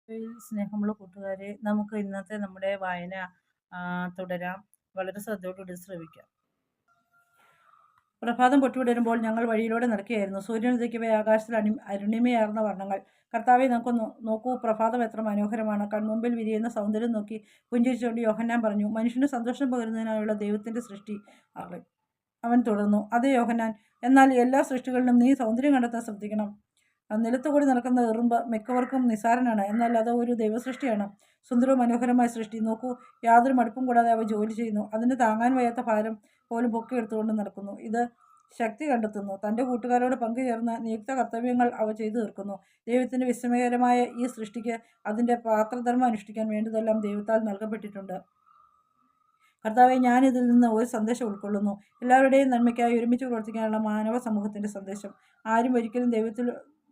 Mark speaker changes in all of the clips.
Speaker 1: സ്നേഹമുള്ള കൂട്ടുകാരെ, നമുക്ക് ഇന്നത്തെ നമ്മുടെ വായന തുടരാം. വളരെ ശ്രദ്ധയോടുകൂടി ശ്രവിക്കാം. പ്രഭാതം പൊട്ടിവിടരുമ്പോൾ ഞങ്ങൾ വഴിയിലൂടെ നടക്കുകയായിരുന്നു. സൂര്യൻ ഉദിക്കവേ ആകാശത്തിൽ അരുണിമയാർന്ന വർണ്ണങ്ങൾ. കർത്താവെ, നോക്കൂ, പ്രഭാതം എത്ര മനോഹരമാണ്. കൺമുമ്പിൽ വിരിയുന്ന സൗന്ദര്യം നോക്കി പുഞ്ചിരിച്ചുകൊണ്ട് യോഹന്നാൻ പറഞ്ഞു. മനുഷ്യന് സന്തോഷം പകരുന്നതിനായുള്ള ദൈവത്തിന്റെ സൃഷ്ടി. അവൻ തുടർന്നു. അതെ യോഹന്നാൻ, എന്നാൽ എല്ലാ സൃഷ്ടികളിലും നീ സൗന്ദര്യം കണ്ടെത്താൻ ശ്രദ്ധിക്കണം. നിലത്തുകൂടി നടക്കുന്ന എറുമ്പ് മിക്കവർക്കും നിസ്സാരനാണ്, എന്നാൽ അത് ഒരു ദൈവസൃഷ്ടിയാണ്. സുന്ദരവും മനോഹരമായ സൃഷ്ടി. നോക്കൂ, യാതൊരു മടുപ്പും കൂടാതെ അവ ജോലി ചെയ്യുന്നു. അതിന് താങ്ങാൻ വയ്യാത്ത ഭാരം പോലും പൊക്കിയെടുത്തുകൊണ്ട് നടക്കുന്നു. ഇത് ശക്തി കണ്ടെത്തുന്നു. തൻ്റെ കൂട്ടുകാരോട് പങ്കുചേർന്ന് നിയുക്ത കർത്തവ്യങ്ങൾ അവ ചെയ്തു തീർക്കുന്നു. ദൈവത്തിൻ്റെ വിസ്മയകരമായ ഈ സൃഷ്ടിക്ക് അതിൻ്റെ പാത്രധർമ്മം അനുഷ്ഠിക്കാൻ വേണ്ടതെല്ലാം ദൈവത്താൽ നൽകപ്പെട്ടിട്ടുണ്ട്. കർത്താവെ, ഞാനിതിൽ നിന്ന് ഒരു സന്ദേശം ഉൾക്കൊള്ളുന്നു. എല്ലാവരുടെയും നന്മയ്ക്കായി ഒരുമിച്ച് പ്രവർത്തിക്കാനുള്ള മാനവ സമൂഹത്തിൻ്റെ സന്ദേശം. ആരും ഒരിക്കലും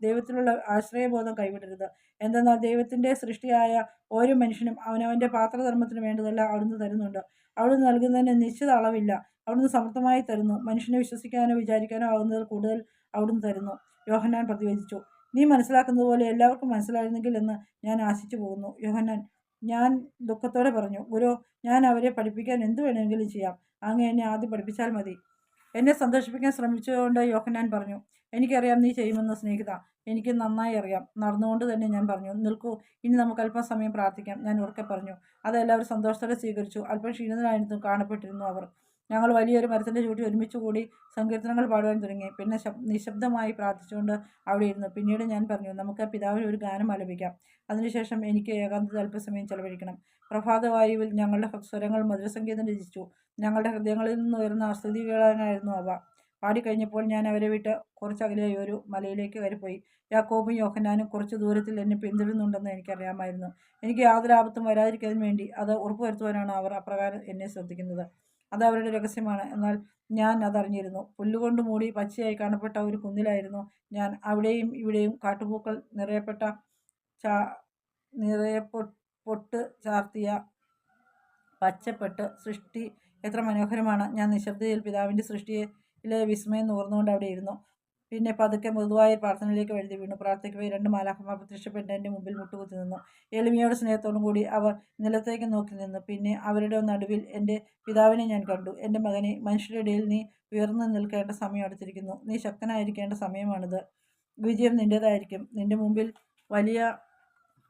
Speaker 1: ദൈവത്തിലുള്ള ആശ്രയബോധം കൈവിടരുത്. എന്തെന്നാൽ ദൈവത്തിൻ്റെ സൃഷ്ടിയായ ഓരോ മനുഷ്യനും അവനവൻ്റെ പാത്രധർമ്മത്തിന് വേണ്ടതെല്ലാം അവിടുന്ന് തരുന്നുണ്ട്. അവിടുന്ന് നൽകുന്നതിന് നിശ്ചിത അളവില്ല. അവിടുന്ന് സമർത്ഥമായി തരുന്നു. മനുഷ്യനെ വിശ്വസിക്കാനോ വിചാരിക്കാനോ ആകുന്നതിൽ കൂടുതൽ അവിടുന്ന് തരുന്നു. യോഹന്നാൻ പ്രതിവചിച്ചു. നീ മനസ്സിലാക്കുന്നത് പോലെ എല്ലാവർക്കും മനസ്സിലായിരുന്നെങ്കിൽ എന്ന് ഞാൻ ആശിച്ചു പോകുന്നു. യോഹന്നാൻ ഞാൻ ദുഃഖത്തോടെ പറഞ്ഞു. ഗുരു, ഞാൻ അവരെ പഠിപ്പിക്കാൻ എന്തു വേണമെങ്കിലും ചെയ്യാം. അങ്ങ് എന്നെ ആദ്യം പഠിപ്പിച്ചാൽ മതി. എന്നെ സന്തോഷിപ്പിക്കാൻ ശ്രമിച്ചുകൊണ്ട് യോഹന്നാൻ പറഞ്ഞു. എനിക്കറിയാം നീ ചെയ്യുമെന്ന് സ്നേഹിത, എനിക്ക് നന്നായി അറിയാം. നടന്നുകൊണ്ട് തന്നെ ഞാൻ പറഞ്ഞു. നിൽക്കൂ, ഇനി നമുക്ക് അല്പം സമയം പ്രാർത്ഥിക്കാം. ഞാൻ ഉറക്കെ പറഞ്ഞു. അതെല്ലാവരും സന്തോഷത്തോടെ സ്വീകരിച്ചു. അല്പം ക്ഷീണിതരായിരുന്നു കാണപ്പെട്ടിരുന്നു അവർ. ഞങ്ങൾ വലിയൊരു മരത്തിൻ്റെ ചുവട്ടിൽ ഒരുമിച്ച് കൂടി സങ്കീർത്തനങ്ങൾ പാടുവാൻ തുടങ്ങി. പിന്നെ നിശബ്ദമായി പ്രാർത്ഥിച്ചുകൊണ്ട് അവിടെ ഇരുന്നു. പിന്നീട് ഞാൻ പറഞ്ഞു, നമുക്ക് പിതാവിന് ഒരു ഗാനം ആലപിക്കാം. അതിനുശേഷം എനിക്ക് ഏകാന്തത അല്പസമയം ചെലവഴിക്കണം. പ്രഭാതവായുവിൽ ഞങ്ങളുടെ സ്വരങ്ങൾ മധുരസംഗീതം രചിച്ചു. ഞങ്ങളുടെ ഹൃദയങ്ങളിൽ നിന്ന് ഉയർന്ന സ്തുതി കേളാനായിരുന്നു അവ. പാടിക്കഴിഞ്ഞപ്പോൾ ഞാൻ അവരെ വിട്ട് കുറച്ചകലെയായി ഒരു മലയിലേക്ക് കയറിപ്പോയി. യാക്കോബും യോഹന്നാനും കുറച്ച് ദൂരത്തിൽ എന്നെ പിന്തുടരുന്നുണ്ടെന്ന് എനിക്കറിയാമായിരുന്നു. എനിക്ക് യാതൊരു ആപത്തും വരാതിരിക്കുന്നതിന് വേണ്ടി അത് ഉറപ്പുവരുത്തുവാനാണ് അവർ അപ്രകാരം എന്നെ ശ്രദ്ധിക്കുന്നത്. അത് അവരുടെ രഹസ്യമാണ്. എന്നാൽ ഞാൻ അതറിഞ്ഞിരുന്നു. പുല്ലുകൊണ്ട് മൂടി പച്ചയായി കാണപ്പെട്ട ഒരു കുന്നിലായിരുന്നു ഞാൻ. അവിടെയും ഇവിടെയും കാട്ടുപൂക്കൾ നിറയെ പൊട്ട് ചാർത്തിയ പച്ചപ്പെട്ട് സൃഷ്ടി എത്ര മനോഹരമാണ്. ഞാൻ നിശബ്ദതയിൽ പിതാവിൻ്റെ സൃഷ്ടിയിലെ വിസ്മയം നുകർന്നുകൊണ്ട് അവിടെ ഇരുന്നു. പിന്നെ പതുക്കെ മൃദുവായ പ്രാർത്ഥനയിലേക്ക് വഴുതി വീണു. പ്രാർത്ഥിക്കവേ 2 മാലാഖമാർ പ്രത്യക്ഷപ്പെട്ട് എൻ്റെ മുമ്പിൽ മുട്ടുകുത്തി നിന്നു. എളിമയോടും സ്നേഹത്തോടും കൂടി അവർ നിലത്തേക്ക് നോക്കി നിന്നു. പിന്നെ അവരുടെ നടുവിൽ എൻ്റെ പിതാവിനെ ഞാൻ കണ്ടു. എൻ്റെ മകനെ, മനുഷ്യരുടെ ഇടയിൽ നീ ഉയർന്നു നിൽക്കേണ്ട സമയം അടുത്തിരിക്കുന്നു. നീ ശക്തനായിരിക്കേണ്ട സമയമാണിത്. വിജയം നിൻ്റേതായിരിക്കും. നിൻ്റെ മുമ്പിൽ വലിയ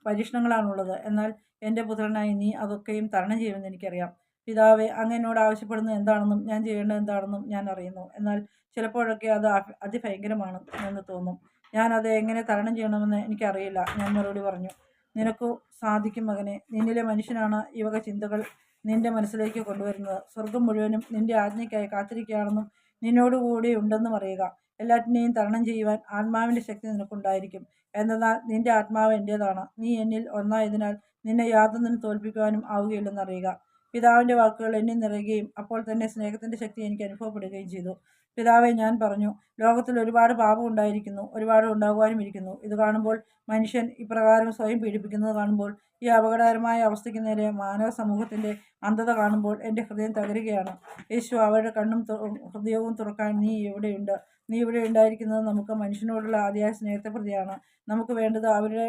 Speaker 1: പരീക്ഷണങ്ങളാണുള്ളത്. എന്നാൽ എൻ്റെ പുത്രനായി നീ അതൊക്കെയും തരണം ചെയ്യുമെന്ന് എനിക്കറിയാം. പിതാവേ, അങ്ങ് എന്നോട് ആവശ്യപ്പെടുന്നത് എന്താണെന്നും ഞാൻ ചെയ്യേണ്ടത് എന്താണെന്നും ഞാൻ അറിയുന്നു. എന്നാൽ ചിലപ്പോഴൊക്കെ അത് അതിഭയങ്കരമാണ് എന്ന് തോന്നും. ഞാൻ അത് എങ്ങനെ തരണം ചെയ്യണമെന്ന് എനിക്കറിയില്ല. ഞാൻ മറുപടി പറഞ്ഞു. നിനക്കു സാധിക്കും മകനെ. നിന്നിലെ മനുഷ്യനാണ് ഈ വക ചിന്തകൾ നിന്റെ മനസ്സിലേക്ക് കൊണ്ടുവരുന്നത്. സ്വർഗം മുഴുവനും നിന്റെ ആജ്ഞയ്ക്കായി കാത്തിരിക്കുകയാണെന്നും നിന്നോടുകൂടി ഉണ്ടെന്നും അറിയുക. എല്ലാറ്റിനെയും തരണം ചെയ്യുവാൻ ആത്മാവിൻ്റെ ശക്തി നിനക്കുണ്ടായിരിക്കും. എന്തെന്നാൽ നിന്റെ ആത്മാവ് എൻ്റേതാണ്. നീ എന്നിൽ ഒന്നായതിനാൽ നിന്നെ യാതൊന്നിനും തോൽപ്പിക്കുവാനും ആവുകയില്ലെന്നറിയുക. പിതാവിൻ്റെ വാക്കുകൾ എന്നിൽ നിറയുകയും അപ്പോൾ തന്നെ സ്നേഹത്തിൻ്റെ ശക്തി എനിക്ക് അനുഭവപ്പെടുകയും ചെയ്തു. പിതാവെ, ഞാൻ പറഞ്ഞു, ലോകത്തിൽ ഒരുപാട് പാപം ഉണ്ടായിരിക്കുന്നു, ഒരുപാട് ഉണ്ടാകുവാനും ഇരിക്കുന്നു. ഇത് കാണുമ്പോൾ, മനുഷ്യൻ ഇപ്രകാരം സ്വയം പീഡിപ്പിക്കുന്നത് കാണുമ്പോൾ, ഈ അപകടകരമായ അവസ്ഥയ്ക്ക് നേരെ മാനവ സമൂഹത്തിൻ്റെ അന്ധത കാണുമ്പോൾ എൻ്റെ ഹൃദയം തകരുകയാണ്. യേശു, അവരുടെ കണ്ണും ഹൃദയവും തുറക്കാൻ നീ എവിടെയുണ്ട്? നീ ഇവിടെ ഉണ്ടായിരിക്കുന്നത് നമുക്ക് മനുഷ്യനോടുള്ള അതിയായ സ്നേഹത്തെ പ്രതിയാണ്. നമുക്ക് വേണ്ടത് അവരുടെ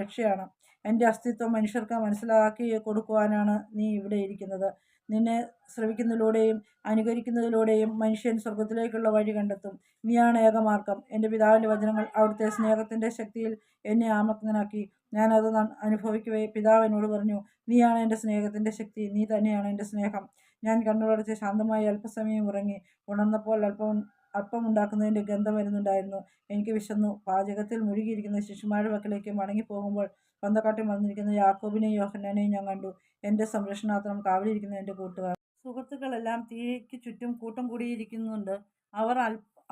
Speaker 1: രക്ഷയാണ്. എൻ്റെ അസ്തിത്വം മനുഷ്യർക്ക് മനസ്സിലാക്കി കൊടുക്കുവാനാണ് നീ ഇവിടെ ഇരിക്കുന്നത്. നിന്നെ ശ്രവിക്കുന്നതിലൂടെയും അനുകരിക്കുന്നതിലൂടെയും മനുഷ്യൻ സ്വർഗത്തിലേക്കുള്ള വഴി കണ്ടെത്തും. നീയാണ് ഏകമാർഗം. എൻ്റെ പിതാവിൻ്റെ വചനങ്ങൾ അവിടുത്തെ സ്നേഹത്തിൻ്റെ ശക്തിയിൽ എന്നെ ആമഗ്നനാക്കി. ഞാനത് അനുഭവിക്കവേ പിതാവ് എന്നോട് പറഞ്ഞു, നീയാണ് എൻ്റെ സ്നേഹത്തിൻ്റെ ശക്തി. നീ തന്നെയാണ് എൻ്റെ സ്നേഹം. ഞാൻ കണ്ണുടച്ച് ശാന്തമായി അല്പസമയം ഉറങ്ങി. ഉണർന്നപ്പോൾ അപ്പം ഉണ്ടാക്കുന്നതിൻ്റെ ഗന്ധം വരുന്നുണ്ടായിരുന്നു. എനിക്ക് വിശന്നു. പാചകത്തിൽ മുഴുകിയിരിക്കുന്ന ശിശുമാരുടെ പക്കലേക്ക് മടങ്ങിപ്പോകുമ്പോൾ പന്തക്കാട്ടിൽ വന്നിരിക്കുന്ന യാക്കോബിനെയും യോഹന്നാനെയും ഞാൻ കണ്ടു. എൻ്റെ സംരക്ഷണാർത്ഥം കാവലിരിക്കുന്ന എൻ്റെ കൂട്ടുകാർ. സുഹൃത്തുക്കളെല്ലാം തീയ്ക്ക് ചുറ്റും കൂട്ടം കൂടിയിരിക്കുന്നുണ്ട്. അവർ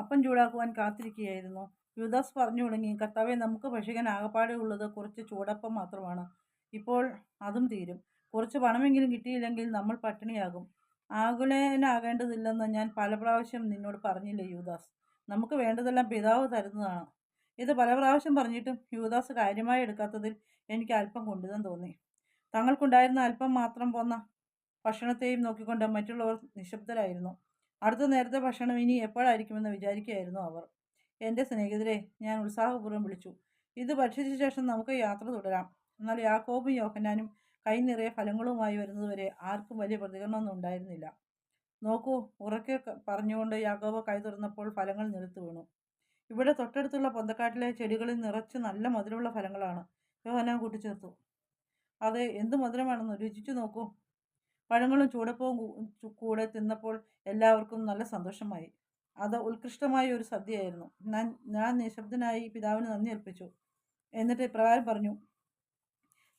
Speaker 1: അപ്പം ചൂടാക്കുവാൻ കാത്തിരിക്കുകയായിരുന്നു. യൂദാസ് പറഞ്ഞു തുടങ്ങി. കർത്താവെ, നമുക്ക് ഭക്ഷിക്കാൻ ആകപ്പാടെ ഉള്ളത് കുറച്ച് ചൂടപ്പം മാത്രമാണ്. ഇപ്പോൾ അതും തീരും. കുറച്ച് പണമെങ്കിലും കിട്ടിയില്ലെങ്കിൽ നമ്മൾ പട്ടിണിയാകും. ആകുലനാകേണ്ടതില്ലെന്ന് ഞാൻ പല പ്രാവശ്യം നിന്നോട് പറഞ്ഞില്ലേ യൂദാസ്? നമുക്ക് വേണ്ടതെല്ലാം പിതാവ് തരുന്നതാണ്. ഇത് പല പ്രാവശ്യം പറഞ്ഞിട്ടും യൂദാസ് കാര്യമായി എടുക്കാത്തതിൽ എനിക്ക് അല്പം കുണ്ഠിതം തോന്നി. തങ്ങൾക്കുണ്ടായിരുന്ന അല്പം മാത്രം പോന്ന ഭക്ഷണത്തെയും നോക്കിക്കൊണ്ട് മറ്റുള്ളവർ നിശബ്ദരായിരുന്നു. അടുത്ത നേരത്തെ ഭക്ഷണം ഇനി എപ്പോഴായിരിക്കുമെന്ന് വിചാരിക്കുകയായിരുന്നു അവർ. എൻ്റെ സ്നേഹിതരെ, ഞാൻ ഉത്സാഹപൂർവ്വം വിളിച്ചു. ഇത് ഭക്ഷിച്ച ശേഷം നമുക്ക് യാത്ര തുടരാം. എന്നാൽ യാക്കോബും യോഹന്നാനും കൈ നിറയെ ഫലങ്ങളുമായി വരുന്നതുവരെ ആർക്കും വലിയ പ്രതികരണമൊന്നും ഉണ്ടായിരുന്നില്ല. നോക്കൂ, ഉറക്കെ പറഞ്ഞുകൊണ്ട് യാക്കോബ് കൈ തുറന്നപ്പോൾ ഫലങ്ങൾ നിലത്ത് വീണു. ഇവിടെ തൊട്ടടുത്തുള്ള പൊന്തക്കാട്ടിലെ ചെടികളിൽ നിറച്ച് നല്ല മധുരമുള്ള ഫലങ്ങളാണ്, യോഹന്നാൻ കൂട്ടിച്ചേർത്തു. അതെ, എന്ത് മധുരമാണെന്ന് രുചിച്ചു നോക്കൂ. പഴങ്ങളും ചൂടപ്പവും കൂടെ തിന്നപ്പോൾ എല്ലാവർക്കും നല്ല സന്തോഷമായി. അത് ഉത്കൃഷ്ടമായ ഒരു സദ്യയായിരുന്നു. ഞാൻ നിശബ്ദനായി പിതാവിന് നന്ദി അർപ്പിച്ചു. എന്നിട്ട് ഇപ്രകാരം പറഞ്ഞു: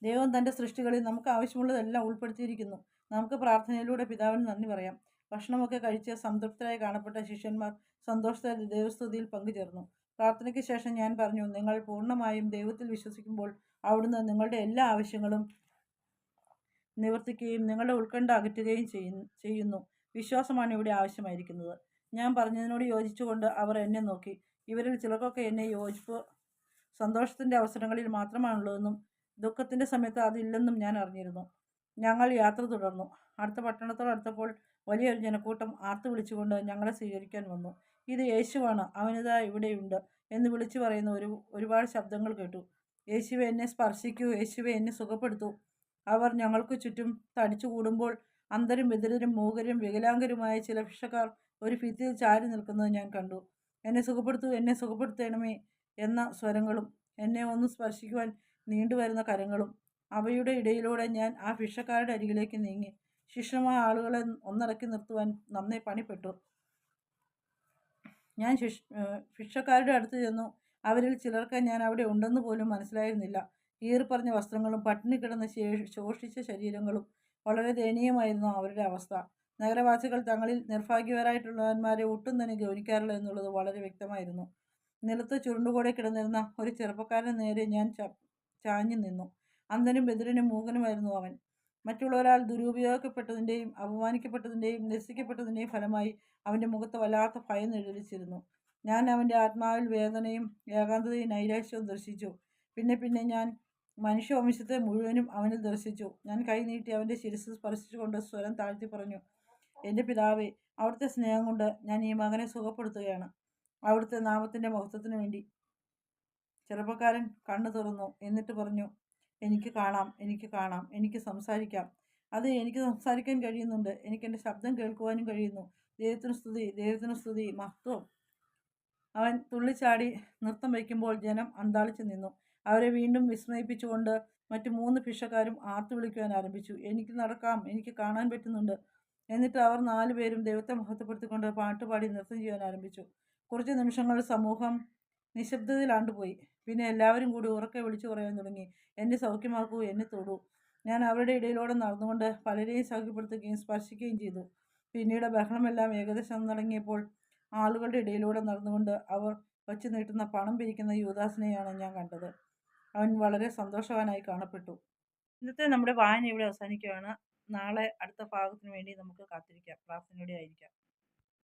Speaker 1: ദൈവം തൻ്റെ സൃഷ്ടികളിൽ നമുക്ക് ആവശ്യമുള്ളതെല്ലാം ഉൾപ്പെടുത്തിയിരിക്കുന്നു. നമുക്ക് പ്രാർത്ഥനയിലൂടെ പിതാവിന് നന്ദി പറയാം. ഭക്ഷണമൊക്കെ കഴിച്ച് സംതൃപ്തരായി കാണപ്പെട്ട ശിഷ്യന്മാർ സന്തോഷത്തോടെ ദൈവസ്തുതിയിൽ പങ്കുചേർന്നു. പ്രാർത്ഥനയ്ക്ക് ശേഷം ഞാൻ പറഞ്ഞു: നിങ്ങൾ പൂർണ്ണമായും ദൈവത്തിൽ വിശ്വസിക്കുമ്പോൾ അവിടുന്ന് നിങ്ങളുടെ എല്ലാ ആവശ്യങ്ങളും നിവർത്തിക്കുകയും നിങ്ങളുടെ ഉത്കണ്ഠ അകറ്റുകയും ചെയ്യുന്നു. വിശ്വാസമാണ് ഇവിടെ ആവശ്യമായിരിക്കുന്നത്. ഞാൻ പറഞ്ഞതിനോട് യോജിച്ചുകൊണ്ട് അവർ എന്നെ നോക്കി. ഇവരിൽ ചിലർക്കൊക്കെ എന്നെ യോജിപ്പ് സന്തോഷത്തിൻ്റെ അവസരങ്ങളിൽ മാത്രമാണുള്ളതെന്നും ദുഃഖത്തിൻ്റെ സമയത്ത് അതില്ലെന്നും ഞാൻ അറിഞ്ഞിരുന്നു. ഞങ്ങൾ യാത്ര തുടർന്നു. അടുത്ത പട്ടണത്തോടടുത്തപ്പോൾ വലിയൊരു ജനക്കൂട്ടം ആർത്തു വിളിച്ചുകൊണ്ട് ഞങ്ങളെ സ്വീകരിക്കാൻ വന്നു. ഇത് യേശുവാണ്, അവനിതാ ഇവിടെയുണ്ട് എന്ന് വിളിച്ചു പറയുന്ന ഒരുപാട് ശബ്ദങ്ങൾ കേട്ടു. യേശുവെ, എന്നെ സ്പർശിക്കൂ, യേശുവെ, എന്നെ സുഖപ്പെടുത്തൂ. അവർ ഞങ്ങൾക്ക് ചുറ്റും തടിച്ചു കൂടുമ്പോൾ അന്ധരും ബധിരരും മൂകരും വികലാംഗരുമായ ചില ഭിക്ഷക്കാർ ഒരു ഭിത്തിയിൽ ചാരി നിൽക്കുന്നത് ഞാൻ കണ്ടു. എന്നെ സുഖപ്പെടുത്തൂ, എന്നെ സുഖപ്പെടുത്തണമേ എന്ന സ്വരങ്ങളും എന്നെ ഒന്ന് സ്പർശിക്കുവാൻ നീണ്ടുവരുന്ന കരങ്ങളും. അവയുടെ ഇടയിലൂടെ ഞാൻ ആ ഭിക്ഷക്കാരുടെ അരികിലേക്ക് നീങ്ങി. ശിഷ്യമായ ആളുകളെ ഒന്നടക്കി നിർത്തുവാൻ നന്നേ പണിപ്പെട്ടു. ഞാൻ ഭിക്ഷക്കാരുടെ അടുത്ത് ചെന്നു. അവരിൽ ചിലർക്ക് ഞാൻ അവിടെ ഉണ്ടെന്ന് പോലും മനസ്സിലായിരുന്നില്ല. കീറിപ്പറഞ്ഞ വസ്ത്രങ്ങളും പട്ടിണി കിടന്ന ശോഷിച്ച ശരീരങ്ങളും. വളരെ ദയനീയമായിരുന്നു അവരുടെ അവസ്ഥ. നഗരവാസികൾ തങ്ങളിൽ നിർഭാഗ്യവരായിട്ടുള്ളവന്മാരെ ഒട്ടും തന്നെ ഗൗനിക്കാറില്ല എന്നുള്ളത് വളരെ വ്യക്തമായിരുന്നു. നിലത്ത് ചുരുണ്ടുകൂടെ കിടന്നിരുന്ന ഒരു ചെറുപ്പക്കാരന് നേരെ ഞാൻ ചാഞ്ഞു നിന്നു. അന്ധനും ബധിരനും മൂകനുമായിരുന്നു അവൻ. മറ്റുള്ളവരാൽ ദുരുപയോഗിക്കപ്പെട്ടതിൻ്റെയും അപമാനിക്കപ്പെട്ടതിൻ്റെയും നിരസിക്കപ്പെട്ടതിൻ്റെയും ഫലമായി അവൻ്റെ മുഖത്ത് വല്ലാത്ത ഭയം നിഴലിച്ചിരുന്നു. ഞാൻ അവൻ്റെ ആത്മാവിൽ വേദനയും ഏകാന്തതയും നൈരാശ്യവും ദർശിച്ചു. പിന്നെ ഞാൻ മനുഷ്യവംശത്തെ മുഴുവനും അവനിൽ ദർശിച്ചു. ഞാൻ കൈ നീട്ടി അവൻ്റെ ശിരസ് സ്പർശിച്ചുകൊണ്ട് സ്വരം താഴ്ത്തി പറഞ്ഞു: എൻ്റെ പിതാവേ, അവിടുത്തെ സ്നേഹം കൊണ്ട് ഞാൻ ഈ മകനെ സുഖപ്പെടുത്തുകയാണ്, അവിടുത്തെ നാമത്തിൻ്റെ മഹത്വത്തിന് വേണ്ടി. ചെറുപ്പക്കാരൻ കണ്ണു തുറന്നു. എന്നിട്ട് പറഞ്ഞു: എനിക്ക് കാണാം, എനിക്ക് കാണാം, എനിക്ക് സംസാരിക്കാം. അത് എനിക്ക് സംസാരിക്കാൻ കഴിയുന്നുണ്ട്. എനിക്ക് എൻ്റെ ശബ്ദം കേൾക്കുവാനും കഴിയുന്നു. ദൈവത്തിന് സ്തുതി, ദൈവത്തിന് സ്തുതി, മഹത്വം. അവൻ തുള്ളിച്ചാടി നൃത്തം വയ്ക്കുമ്പോൾ ജനം അന്താളിച്ചു നിന്നു. അവരെ വീണ്ടും വിസ്മയിപ്പിച്ചുകൊണ്ട് മറ്റു 3 ഭിക്ഷക്കാരും ആർത്തു വിളിക്കുവാൻ ആരംഭിച്ചു: എനിക്ക് നടക്കാം, എനിക്ക് കാണാൻ പറ്റുന്നുണ്ട്. എന്നിട്ട് അവർ 4 പേരും ദൈവത്തെ മഹത്വപ്പെടുത്തിക്കൊണ്ട് പാട്ടുപാടി നൃത്തം ചെയ്യാൻ ആരംഭിച്ചു. കുറച്ച് നിമിഷങ്ങൾ സമൂഹം നിശബ്ദതയിലാണ്ടുപോയി. പിന്നെ എല്ലാവരും കൂടി ഉറക്കെ വിളിച്ചു പറയാൻ തുടങ്ങി: എന്നെ സൗഖ്യമാക്കൂ, എന്നെ തൊടൂ. ഞാൻ അവരുടെ ഇടയിലൂടെ നടന്നുകൊണ്ട് പലരെയും സൗഖ്യപ്പെടുത്തുകയും സ്പർശിക്കുകയും ചെയ്തു. പിന്നീട് ബഹളമെല്ലാം ഏകദേശം നടങ്ങിയപ്പോൾ ആളുകളുടെ ഇടയിലൂടെ നടന്നുകൊണ്ട് അവർ വച്ചു നീട്ടുന്ന പണം പിരിക്കുന്ന യൂദാസിനെയാണ് ഞാൻ കണ്ടത്. അവൻ വളരെ സന്തോഷവാനായി കാണപ്പെട്ടു. ഇന്നത്തെ നമ്മുടെ വായന ഇവിടെ അവസാനിക്കുകയാണ്. നാളെ അടുത്ത ഭാഗത്തിന് വേണ്ടി നമുക്ക് കാത്തിരിക്കാം. പ്രാർത്ഥനയോടെ ആയിരിക്കാം.